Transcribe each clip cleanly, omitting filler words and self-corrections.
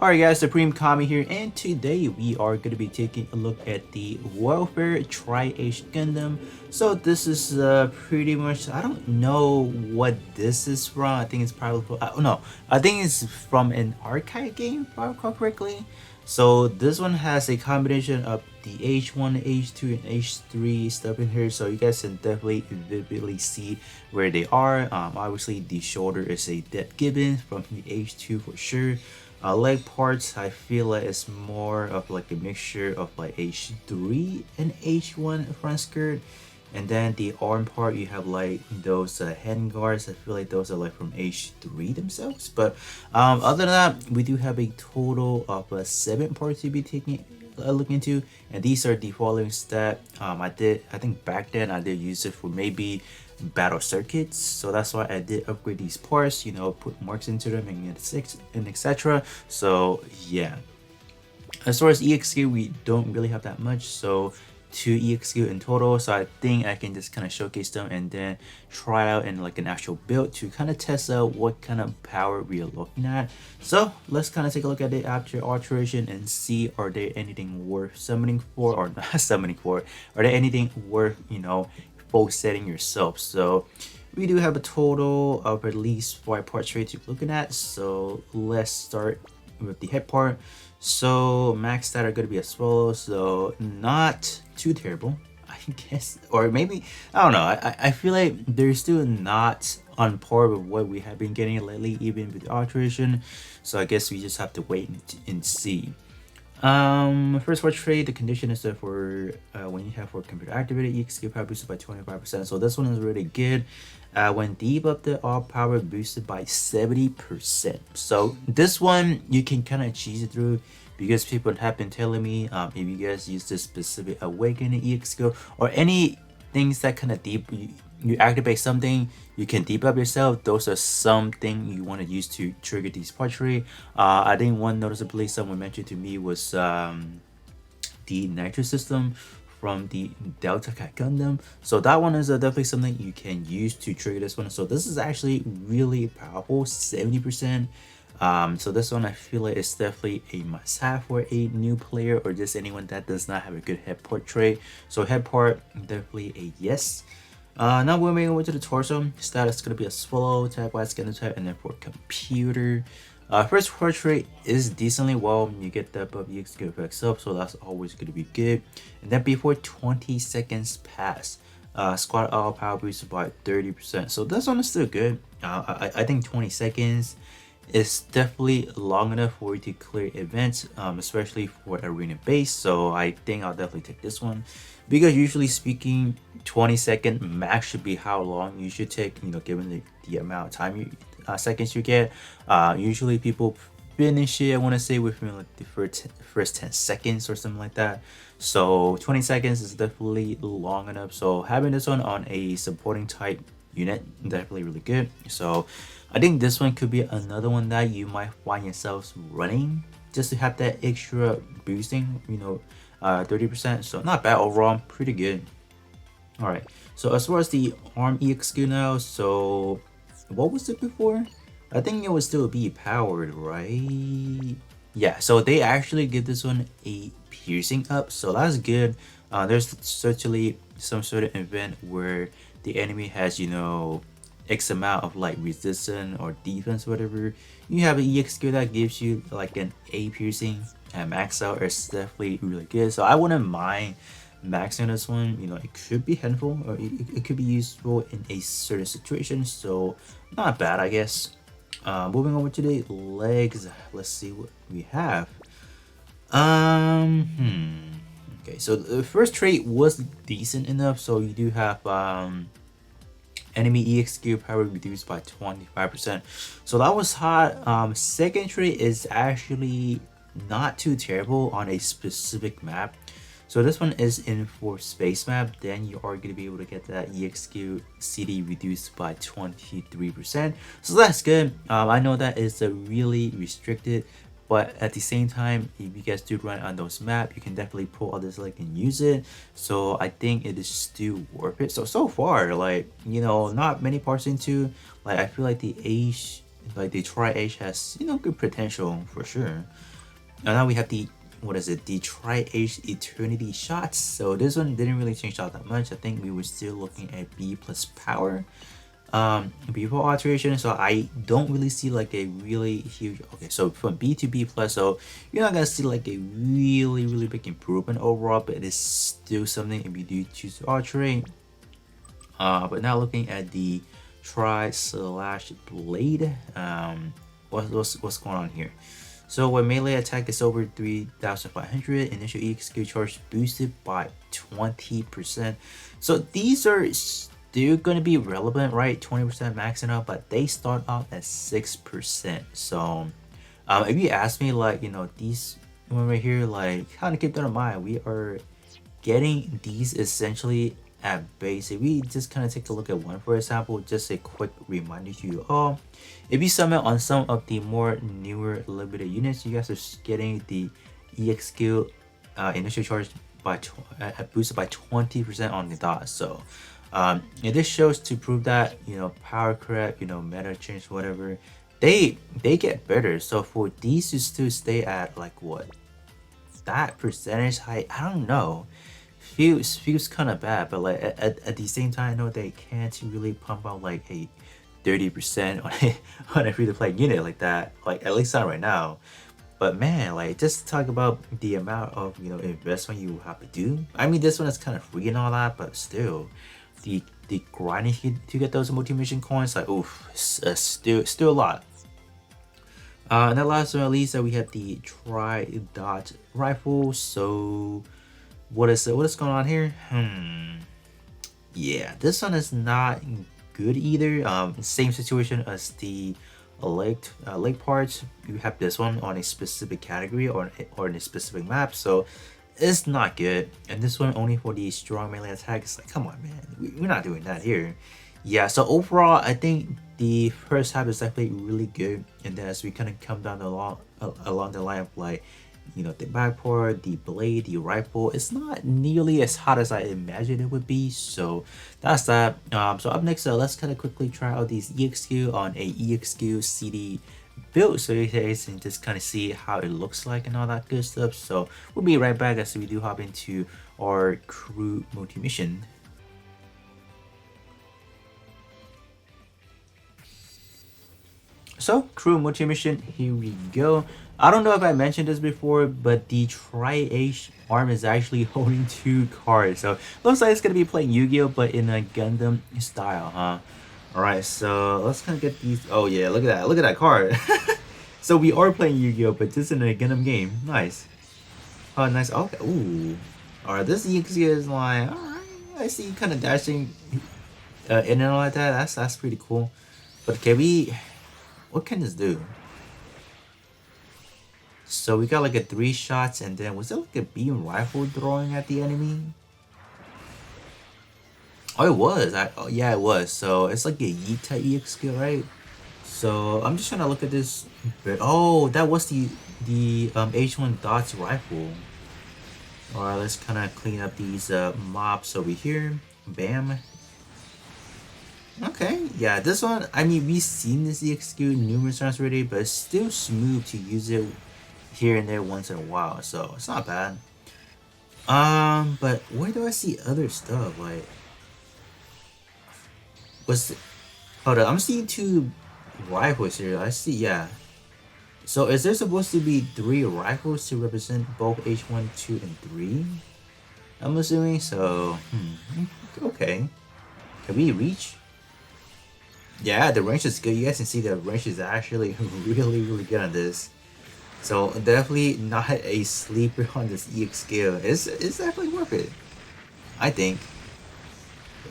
Alright guys, Supreme Kami here, and today we are going to be taking a look at the Welfare Tri-Age Gundam. So this is pretty much, I don't know what this is from. I think it's probably, no, I think it's from an arcade game, if I recall correctly. So this one has a combination of the H1, H2, and H3 stuff in here, so you guys can definitely vividly see where they are. Obviously the shoulder is a dead gibbon from the H2 for sure. Leg parts, I feel like it's more of like a mixture of like H3 and H1 front skirt. And then the arm part, you have like those hand guards. I feel like those are like from H3 themselves. But other than that, we do have a total of 7 parts to be taking a look into, and these are the following stat. I think back then I did use it for maybe battle circuits, so that's why I did upgrade these parts, you know, put marks into them and etc. So yeah, as far as EXQ, we don't really have that much, so 2 EXQ in total, so I think I can just kind of showcase them and then try it out in like an actual build to kind of test out what kind of power we are looking at. So let's kind of take a look at it after alteration and see, are there anything worth summoning for, or not summoning for, are there anything worth, you know, full setting yourself. So we do have a total of at least 5 parts to be looking at, so let's start with the head part. So max stat are going to be as follows, so not too terrible, I guess, or maybe, I don't know, I feel like they're still not on par with what we have been getting lately, even with the alteration, so I guess we just have to wait and see. First for trade, the condition is that for when you have for computer activated, EXQ power boosted by 25%. So this one is really good. When debuffed, the all power boosted by 70%. So this one you can kind of cheese it through, because people have been telling me if you guys use this specific awakening EXQ or any things that kind of you activate something, you can debuff yourself. Those are something you want to use to trigger these portrait. I think one noticeably someone mentioned to me was the nitro system from the Delta Cat Gundam. So that one is definitely something you can use to trigger this one. So this is actually really powerful, 70%. So this one I feel like is definitely a must-have for a new player or just anyone that does not have a good head portrait. So head part, definitely a yes. Now we're moving over to the torso. Status is going to be a swallow, type wise skin type, and then for computer. First portrait is decently well. You get the above EXQ effects up, so that's always going to be good. And then before 20 seconds pass, squad all power boosted by 30%. So this one is still good. I think 20 seconds is definitely long enough for you to clear events, especially for arena base. So I think I'll definitely take this one, because usually speaking 20-second max should be how long you should take, you know, given the amount of time you seconds you get. Usually people finish it, I want to say, within like the first 10 seconds or something like that. So 20 seconds is definitely long enough. So having this one on a supporting type unit, definitely really good. So I think this one could be another one that you might find yourselves running just to have that extra boosting, you know, 30%. So not bad overall, pretty good. All right, so as far as the arm EXQ now, so what was it before? I think it would still be powered, right? Yeah, so they actually give this one a piercing up, so that's good. There's certainly some sort of event where the enemy has, you know, X amount of like resistance or defense, whatever. You have an EXQ that gives you like an A piercing, and max out is definitely really good. So I wouldn't mind maxing this one. You know, it could be handful, or it could be useful in a certain situation. So not bad, I guess. Moving over to the legs, let's see what we have. Okay, so the first trait was decent enough. So you do have enemy EXQ power reduced by 25%, so that was hot. Second trait is actually not too terrible on a specific map. So this one is in for space map, then you are going to be able to get that EXQ CD reduced by 23%. So that's good. I know that is a really restricted, but at the same time, if you guys do run on those maps, you can definitely pull out this like and use it. So I think it is still worth it. So far, like, you know, not many parts into, like, I feel like the Age, like the Tri-Age has, you know, good potential for sure. And now we have the, what is it, the Tri-Age Eternity shots. So this one didn't really change out that much. I think we were still looking at B plus power. B4 alteration, so I don't really see like a really huge, okay, so from B to B plus, so you're not gonna see like a really big improvement overall, but it is still something if you do choose to alterate. But now looking at the Tri slash blade, what's going on here? So when melee attack is over 3,500, initial EXQ charge boosted by 20%. So these are still going to be relevant, right? 20% maxing out, but they start off at 6%. So if you ask me, like, you know, these one right here, like, kind of keep that in mind. We are getting these essentially at base. If we just kind of take a look at one for example, just a quick reminder to you all, if you summon on some of the more newer limited units, you guys are getting the EXQ initial charge by boosted by 20% on the dot. So and this shows to prove that, you know, power creep, you know, meta change, whatever, they get better. So for these to still stay at like what, that percentage height, I don't know, feels kind of bad. But like at the same time, I know they can't really pump out like a 30% on a free-to-play unit like that, like at least not right now. But man, like, just talk about the amount of, you know, investment you have to do. I mean, this one is kind of free and all that, but still, the grinding to get those multi-mission coins, like, oof, still a lot. And then last but not least, we have the tri-dot rifle. So what is going on here? Yeah, this one is not good either. Same situation as the leg parts. You have this one on a specific category or in a specific map, so it's not good. And this one only for the strong melee attack. It's like, come on, man, we're not doing that here. Yeah, so overall, I think the first half is definitely really good, and then as we kind of come down along the line of, like, you know, the backport, the blade, the rifle, it's not nearly as hot as I imagined it would be. So that's that. So up next, let's kind of quickly try out these EXQ on a EXQ CD build, so you guys can just kind of see how it looks like and all that good stuff. So we'll be right back as we do hop into our crew multi-mission. So crew multi-mission, here we go. I don't know if I mentioned this before, but the Tri-Age arm is actually holding 2 cards. So looks like it's gonna be playing Yu-Gi-Oh, but in a Gundam style, huh? Alright, so let's kind of get these. Oh yeah, look at that card. So we are playing Yu-Gi-Oh, but just in a Gundam game. Nice. Oh, nice. Okay. Ooh. Alright, this EXE is like, alright, I see you kind of dashing in and all like that. That's pretty cool. But can we, what can this do? So we got like a 3 shots, and then was it like a beam rifle throwing at the enemy? Oh, it was. Oh, yeah, it was. So it's like a Yeet type EX skill, right? So I'm just trying to look at this bit. Oh, that was the H1 Dots rifle. Alright, let's kind of clean up these mobs over here. Bam. Okay, yeah, this one, I mean, we've seen this EX skill numerous times already, but it's still smooth to use it here and there once in a while, so it's not bad. But where do I see other stuff? Like, what's it? Hold on, I'm seeing 2 rifles here. I see, yeah. So is there supposed to be 3 rifles to represent both H1, 2, and 3? I'm assuming so. Okay. Can we reach? Yeah, the range is good. You guys can see the range is actually really good on this. So definitely not a sleeper on this EX skill. It's definitely worth it, I think.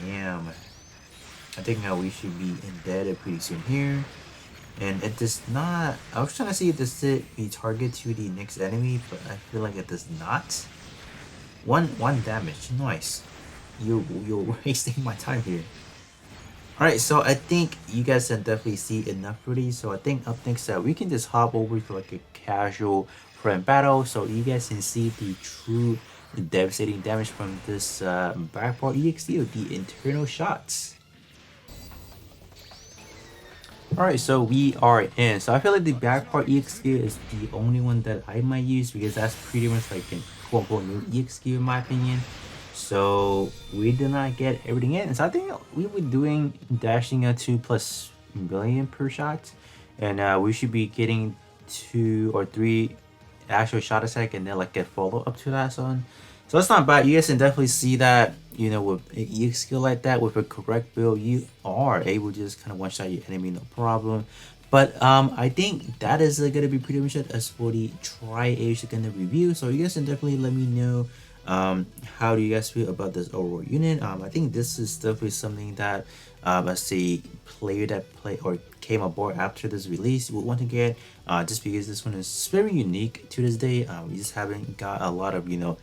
Damn. I think now we should be indebted pretty soon here. And it does not, I was trying to see if this did be target to the next enemy, but I feel like it does not. One damage. Nice. You're wasting my time here. Alright, so I think you guys can definitely see enough for these. So I think up next we can just hop over to like a casual friend battle, so you guys can see the true devastating damage from this backport EXD, the internal shots. Alright, so we are in. So I feel like the back part EXQ is the only one that I might use because that's pretty much like an quote unquote new EXQ in my opinion. So we did not get everything in. So I think we were doing dashing a 2+ million per shot. And we should be getting 2 or 3 actual shot attack and then like get follow up to that zone. So that's not bad. You guys can definitely see that, you know, with an EX skill like that, with a correct build, you are able to just kind of one-shot your enemy, no problem. But I think that is gonna be pretty much it as for the Tri-Age Gundam review. So you guys can definitely let me know how do you guys feel about this overall unit. I think this is definitely something that as a player that play or came aboard after this release would want to get, just because this one is very unique to this day. We just haven't got a lot of, you know,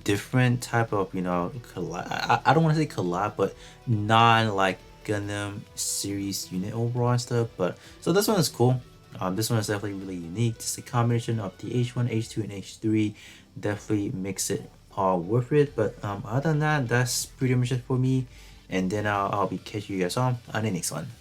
different type of, you know, collab. I don't want to say collab, but non like Gundam series unit overall and stuff. But so this one is cool. This one is definitely really unique. Just a combination of the H1, H2, and H3 definitely makes it all worth it. But other than that, that's pretty much it for me. And then I'll be catching you guys on the next one.